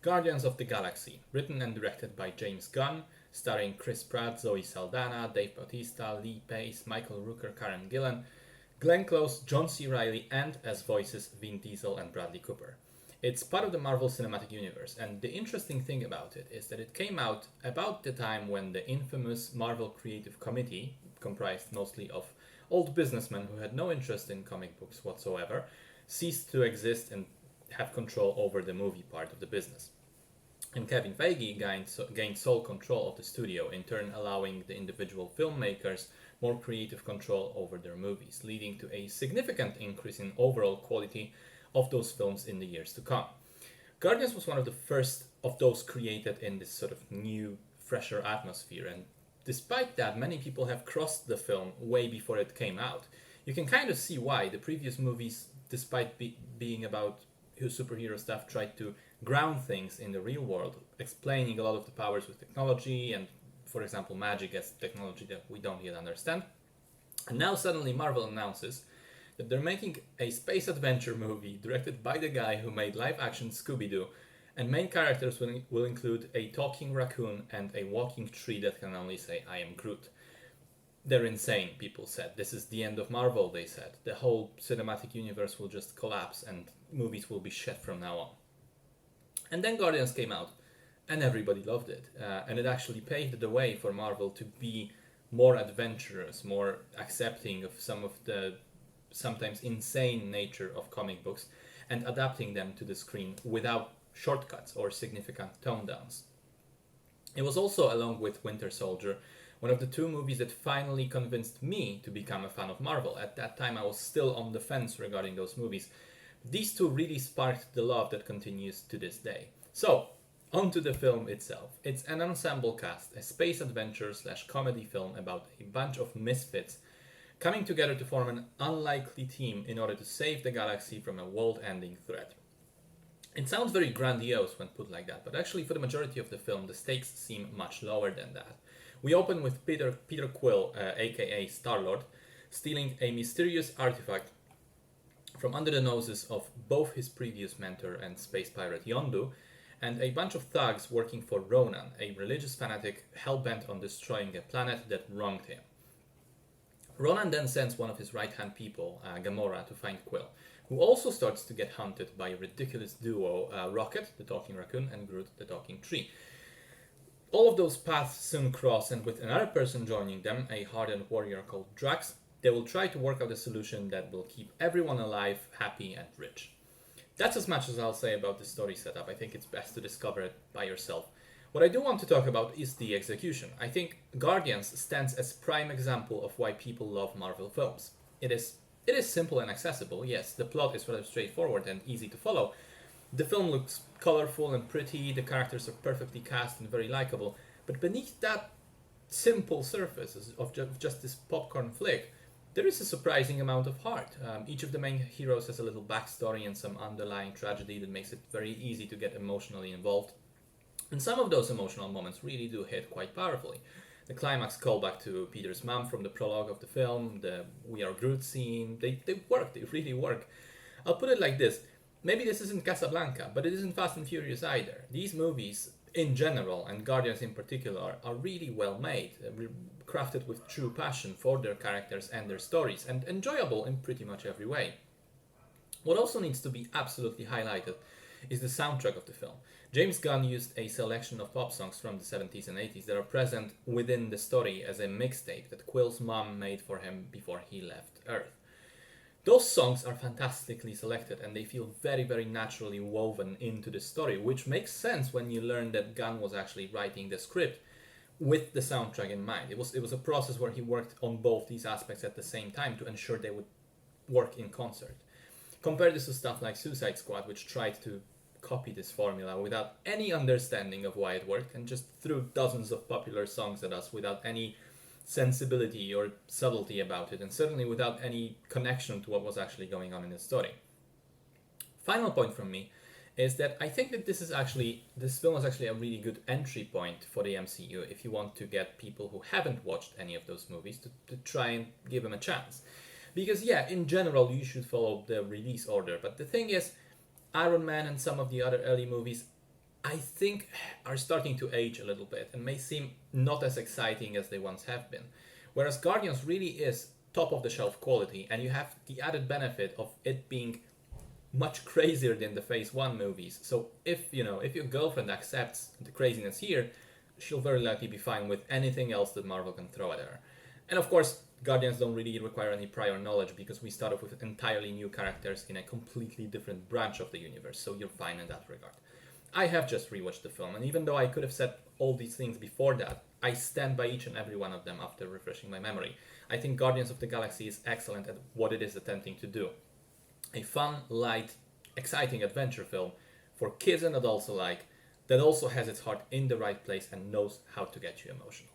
Guardians of the Galaxy, written and directed by James Gunn, starring Chris Pratt, Zoe Saldana, Dave Bautista, Lee Pace, Michael Rooker, Karen Gillan, Glenn Close, John C. Reilly, and as voices Vin Diesel and Bradley Cooper. It's part of the Marvel Cinematic Universe, and the interesting thing about it is that it came out about the time when the infamous Marvel Creative Committee, comprised mostly of old businessmen who had no interest in comic books whatsoever, ceased to exist and have control over the movie part of the business. And Kevin Feige gained sole control of the studio, in turn allowing the individual filmmakers more creative control over their movies, leading to a significant increase in overall quality of those films in the years to come. Guardians was one of the first of those created in this sort of new, fresher atmosphere, and despite that, many people have crossed the film way before it came out. You can kind of see why. The previous movies, despite being about superhero stuff, tried to ground things in the real world, explaining a lot of the powers with technology and, for example, magic as technology that we don't yet understand. And now suddenly Marvel announces that they're making a space adventure movie directed by the guy who made live action Scooby-Doo, and main characters will include a talking raccoon and a walking tree that can only say, "I am Groot." They're insane, people said. This is the end of Marvel, they said. The whole cinematic universe will just collapse and movies will be shit from now on. And then Guardians came out, and everybody loved it. And it actually paved the way for Marvel to be more adventurous, more accepting of some of the sometimes insane nature of comic books, and adapting them to the screen without shortcuts or significant tone downs. It was also, along with Winter Soldier, one of the two movies that finally convinced me to become a fan of Marvel. At that time, I was still on the fence regarding those movies. These two really sparked the love that continues to this day. So, onto the film itself. It's an ensemble cast, a space adventure slash comedy film about a bunch of misfits coming together to form an unlikely team in order to save the galaxy from a world-ending threat. It sounds very grandiose when put like that, but actually for the majority of the film, the stakes seem much lower than that. We open with Peter Quill, aka Star-Lord, stealing a mysterious artifact from under the noses of both his previous mentor and space pirate Yondu, and a bunch of thugs working for Ronan, a religious fanatic hell-bent on destroying a planet that wronged him. Ronan then sends one of his right-hand people, Gamora, to find Quill, who also starts to get hunted by a ridiculous duo, Rocket, the talking raccoon, and Groot, the talking tree. All of those paths soon cross, and with another person joining them, a hardened warrior called Drax, they will try to work out a solution that will keep everyone alive, happy, and rich. That's as much as I'll say about the story setup. I think it's best to discover it by yourself. What I do want to talk about is the execution. I think Guardians stands as prime example of why people love Marvel films. It is simple and accessible, yes, the plot is rather straightforward and easy to follow. The film looks colorful and pretty, the characters are perfectly cast and very likable, but beneath that simple surface of just this popcorn flick, there is a surprising amount of heart. Each of the main heroes has a little backstory and some underlying tragedy that makes it very easy to get emotionally involved. And some of those emotional moments really do hit quite powerfully. The climax callback to Peter's mom from the prologue of the film, the We Are Groot scene, they work, they really work. I'll put it like this, maybe this isn't Casablanca, but it isn't Fast and Furious either. These movies, in general, and Guardians in particular, are really well made, crafted with true passion for their characters and their stories, and enjoyable in pretty much every way. What also needs to be absolutely highlighted is the soundtrack of the film. James Gunn used a selection of pop songs from the 70s and 80s that are present within the story as a mixtape that Quill's mom made for him before he left Earth. Those songs are fantastically selected and they feel very, very naturally woven into the story, which makes sense when you learn that Gunn was actually writing the script with the soundtrack in mind. It was a process where he worked on both these aspects at the same time to ensure they would work in concert. Compare this to stuff like Suicide Squad, which tried to copy this formula without any understanding of why it worked and just threw dozens of popular songs at us without any sensibility or subtlety about it, and certainly without any connection to what was actually going on in the story. Final point from me is that I think that this film is actually a really good entry point for the MCU if you want to get people who haven't watched any of those movies to try and give them a chance. Because yeah, in general you should follow the release order, but the thing is, Iron Man and some of the other early movies I think are starting to age a little bit and may seem not as exciting as they once have been. Whereas Guardians really is top of the shelf quality, and you have the added benefit of it being much crazier than the Phase 1 movies. So if your girlfriend accepts the craziness here, she'll very likely be fine with anything else that Marvel can throw at her. And of course, Guardians don't really require any prior knowledge because we start off with entirely new characters in a completely different branch of the universe, so you're fine in that regard. I have just rewatched the film, and even though I could have said all these things before that, I stand by each and every one of them after refreshing my memory. I think Guardians of the Galaxy is excellent at what it is attempting to do. A fun, light, exciting adventure film for kids and adults alike that also has its heart in the right place and knows how to get you emotional.